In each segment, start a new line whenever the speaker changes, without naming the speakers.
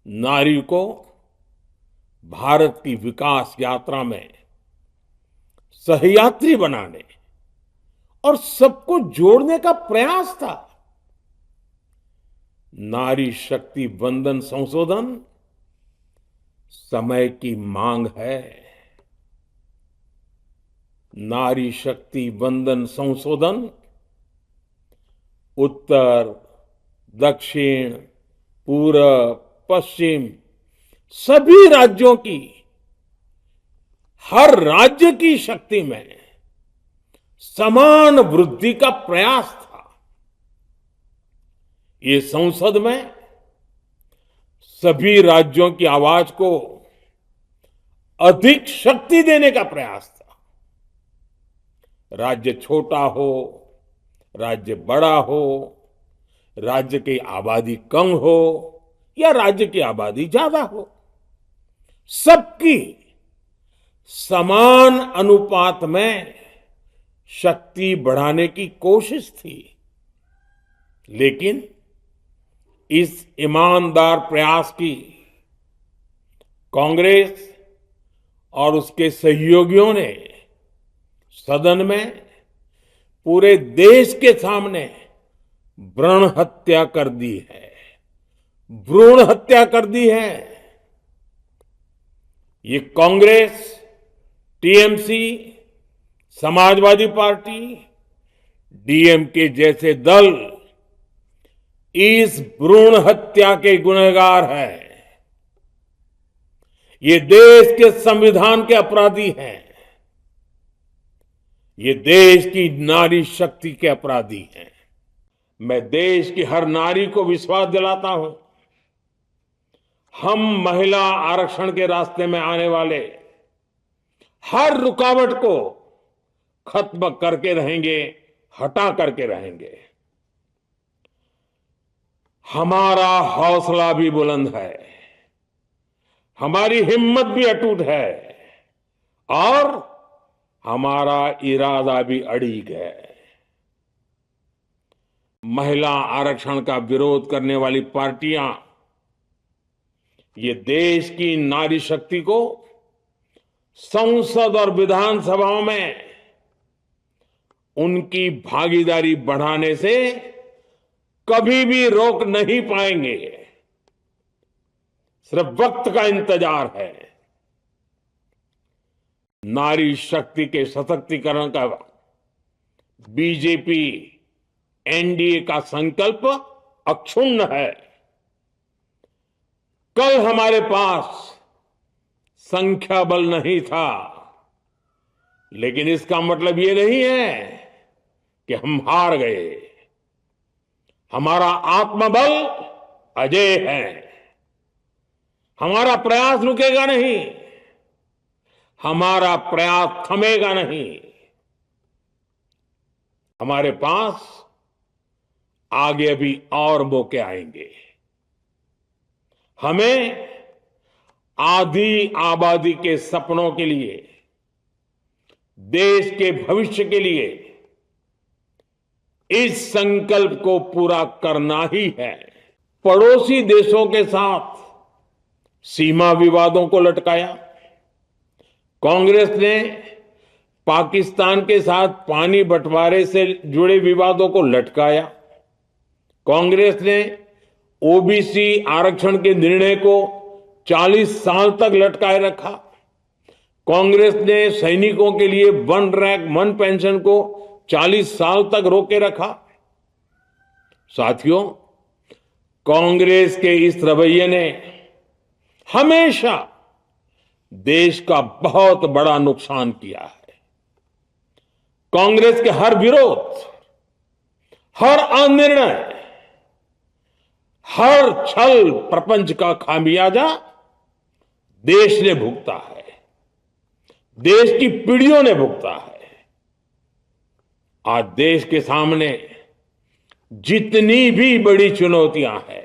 नारी को भारत की विकास यात्रा में सहयात्री बनाने और सबको जोड़ने का प्रयास था। नारी शक्ति वंदन संशोधन समय की मांग है। नारी शक्ति वंदन संशोधन उत्तर, दक्षिण, पूरब, पश्चिम सभी राज्यों की, हर राज्य की शक्ति में समान वृद्धि का प्रयास था। ये संसद में सभी राज्यों की आवाज को अधिक शक्ति देने का प्रयास था। राज्य छोटा हो, राज्य बड़ा हो, राज्य की आबादी कम हो या राज्य की आबादी ज्यादा हो, सबकी समान अनुपात में शक्ति बढ़ाने की कोशिश थी। लेकिन इस ईमानदार प्रयास की कांग्रेस और उसके सहयोगियों ने सदन में पूरे देश के सामने भ्रूण हत्या कर दी है। भ्रूण हत्या कर दी है। ये Congress, TMC, Samajwadi party, DMK जैसे दल इस भ्रूण हत्या के गुनहगार हैं। ये देश के संविधान के अपराधी हैं। ये देश की नारी शक्ति के अपराधी हैं। मैं देश की हर नारी को विश्वास दिलाता हूं, हम महिला आरक्षण के रास्ते में आने वाले हर रुकावट को खत्म करके रहेंगे, हटा करके रहेंगे। हमारा हौसला भी बुलंद है, हमारी हिम्मत भी अटूट है और हमारा इरादा भी अड़िग है। महिला आरक्षण का विरोध करने वाली पार्टियां ये देश की नारी शक्ति को संसद और विधानसभाओं में उनकी भागीदारी बढ़ाने से कभी भी रोक नहीं पाएंगे। सिर्फ वक्त का इंतजार है। नारी शक्ति के सशक्तिकरण का बीजेपी एनडीए का संकल्प अक्षुण्ण है। कल हमारे पास संख्या बल नहीं था, लेकिन इसका मतलब ये नहीं है कि हम हार गए। हमारा आत्मबल अजेय है। हमारा प्रयास रुकेगा नहीं, हमारा प्रयास थमेगा नहीं। हमारे पास आगे भी और मौके आएंगे। हमें आधी आबादी के सपनों के लिए, देश के भविष्य के लिए इस संकल्प को पूरा करना ही है। पड़ोसी देशों के साथ सीमा विवादों को लटकाया। कांग्रेस ने पाकिस्तान के साथ पानी बंटवारे से जुड़े विवादों को लटकाया। कांग्रेस ने ओबीसी आरक्षण के निर्णय को 40 साल तक लटकाए रखा। कांग्रेस ने सैनिकों के लिए वन रैंक वन पेंशन को 40 साल तक रोके रखा। साथियों, कांग्रेस के इस रवैये ने हमेशा देश का बहुत बड़ा नुकसान किया है। कांग्रेस के हर विरोध, हर अनिर्णय, हर छल प्रपंच का खामियाजा देश ने भुगता है, देश की पीढ़ियों ने भुगता है। आज देश के सामने जितनी भी बड़ी चुनौतियां हैं,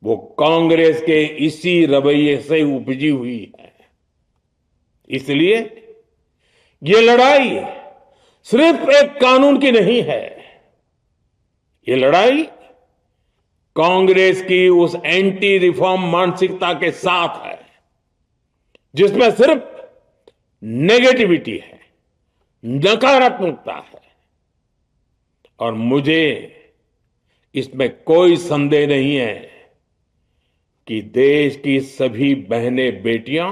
वो कांग्रेस के इसी रवैये से उपजी हुई है। इसलिए ये लड़ाई सिर्फ एक कानून की नहीं है, ये लड़ाई कांग्रेस की उस एंटी रिफॉर्म मानसिकता के साथ है जिसमें सिर्फ नेगेटिविटी है, नकारात्मकता है। और मुझे इसमें कोई संदेह नहीं है कि देश की सभी बहनें बेटियां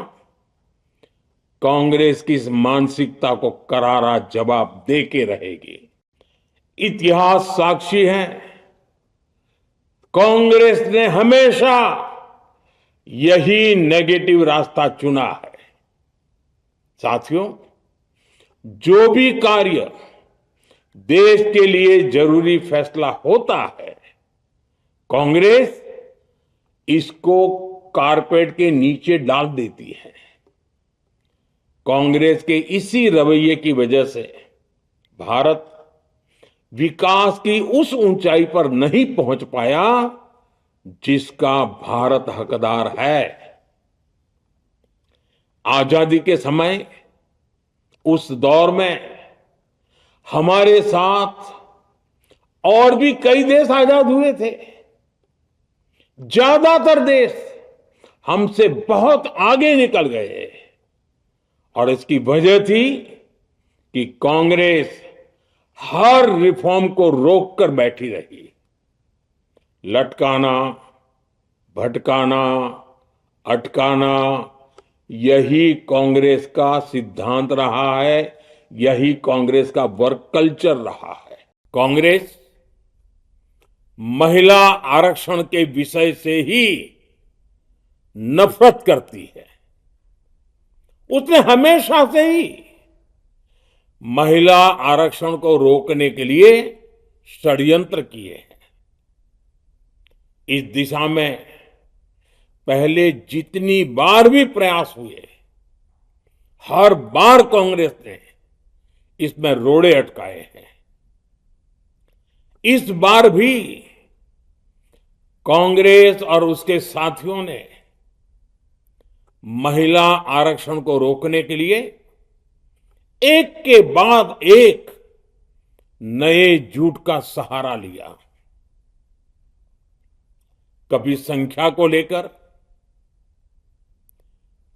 कांग्रेस की इस मानसिकता को करारा जवाब दे के रहेगी। इतिहास साक्षी है, कांग्रेस ने हमेशा यही नेगेटिव रास्ता चुना है। साथियों, जो भी कार्य देश के लिए जरूरी फैसला होता है, कांग्रेस इसको कारपेट के नीचे डाल देती है। कांग्रेस के इसी रवैये की वजह से भारत विकास की उस ऊंचाई पर नहीं पहुंच पाया जिसका भारत हकदार है। आजादी के समय उस दौर में हमारे साथ और भी कई देश आजाद हुए थे। ज्यादातर देश हमसे बहुत आगे निकल गए और इसकी वजह थी कि कांग्रेस हर रिफॉर्म को रोक कर बैठी रही। लटकाना, भटकाना, अटकाना, यही कांग्रेस का सिद्धांत रहा है, यही कांग्रेस का वर्क कल्चर रहा है। कांग्रेस महिला आरक्षण के विषय से ही नफरत करती है। उसने हमेशा से ही महिला आरक्षण को रोकने के लिए षड्यंत्र किए हैं। इस दिशा में पहले जितनी बार भी प्रयास हुए, हर बार कांग्रेस ने इसमें रोड़े अटकाए हैं। इस बार भी कांग्रेस और उसके साथियों ने महिला आरक्षण को रोकने के लिए एक के बाद एक नए झूठ का सहारा लिया। कभी संख्या को लेकर,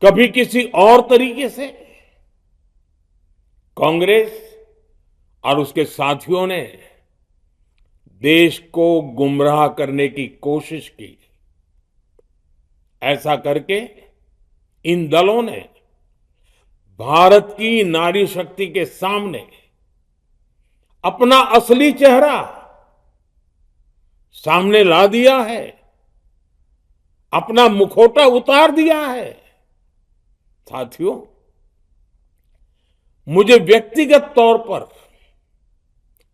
कभी किसी और तरीके से कांग्रेस और उसके साथियों ने देश को गुमराह करने की कोशिश की। ऐसा करके इन दलों ने भारत की नारी शक्ति के सामने अपना असली चेहरा सामने ला दिया है, अपना मुखौटा उतार दिया है। साथियों, मुझे व्यक्तिगत तौर पर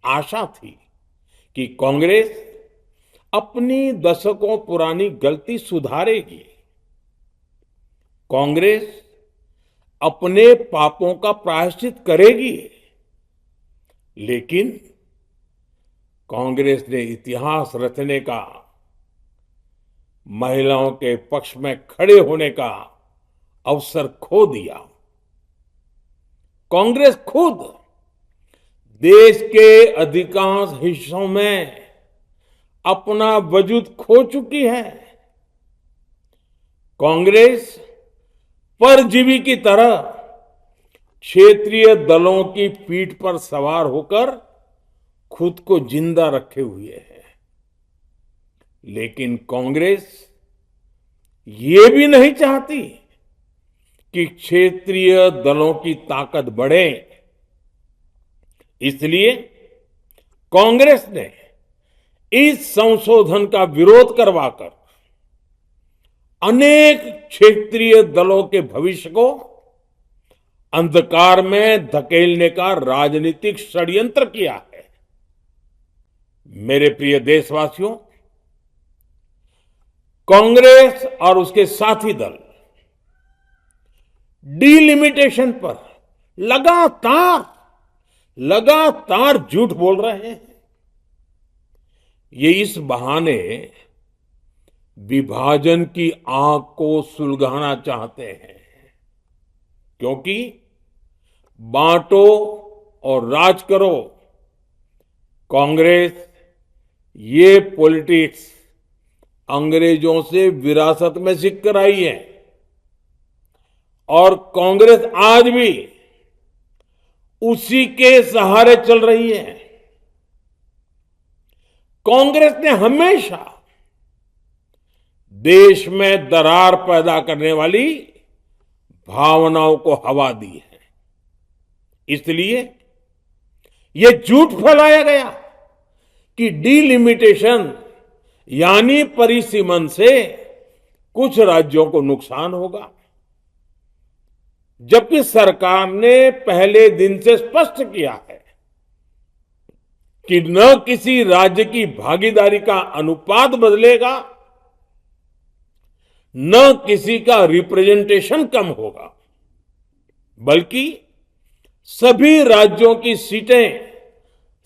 आशा थी कि कांग्रेस अपनी दशकों पुरानी गलती सुधारेगी। कांग्रेस अपने पापों का प्रायश्चित करेगी। लेकिन कांग्रेस ने इतिहास रचने का, महिलाओं के पक्ष में खड़े होने का अवसर खो दिया। कांग्रेस खुद देश के अधिकांश हिस्सों में अपना वजूद खो चुकी है। कांग्रेस परजीवी की तरह क्षेत्रीय दलों की पीठ पर सवार होकर खुद को जिंदा रखे हुए है। लेकिन कांग्रेस ये भी नहीं चाहती कि क्षेत्रीय दलों की ताकत बढ़े। इसलिए कांग्रेस ने इस संशोधन का विरोध करवाकर अनेक क्षेत्रीय दलों के भविष्य को अंधकार में धकेलने का राजनीतिक षड्यंत्र किया है। मेरे प्रिय देशवासियों, कांग्रेस और उसके साथी दल डिलिमिटेशन पर लगातार झूठ बोल रहे हैं। ये इस बहाने विभाजन की आग को सुलगाना चाहते हैं, क्योंकि बांटो और राज करो, कांग्रेस ये पॉलिटिक्स अंग्रेजों से विरासत में सीख कर आई है और कांग्रेस आज भी उसी के सहारे चल रही है। कांग्रेस ने हमेशा देश में दरार पैदा करने वाली भावनाओं को हवा दी है। इसलिए यह झूठ फैलाया गया कि डीलिमिटेशन यानी परिसीमन से कुछ राज्यों को नुकसान होगा, जबकि सरकार ने पहले दिन से स्पष्ट किया है कि न किसी राज्य की भागीदारी का अनुपात बदलेगा, न किसी का रिप्रेजेंटेशन कम होगा, बल्कि सभी राज्यों की सीटें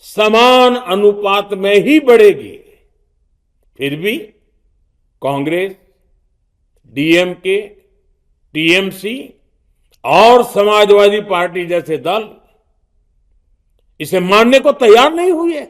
समान अनुपात में ही बढ़ेगी। फिर भी कांग्रेस, डीएमके, टीएमसी और समाजवादी पार्टी जैसे दल इसे मानने को तैयार नहीं हुए।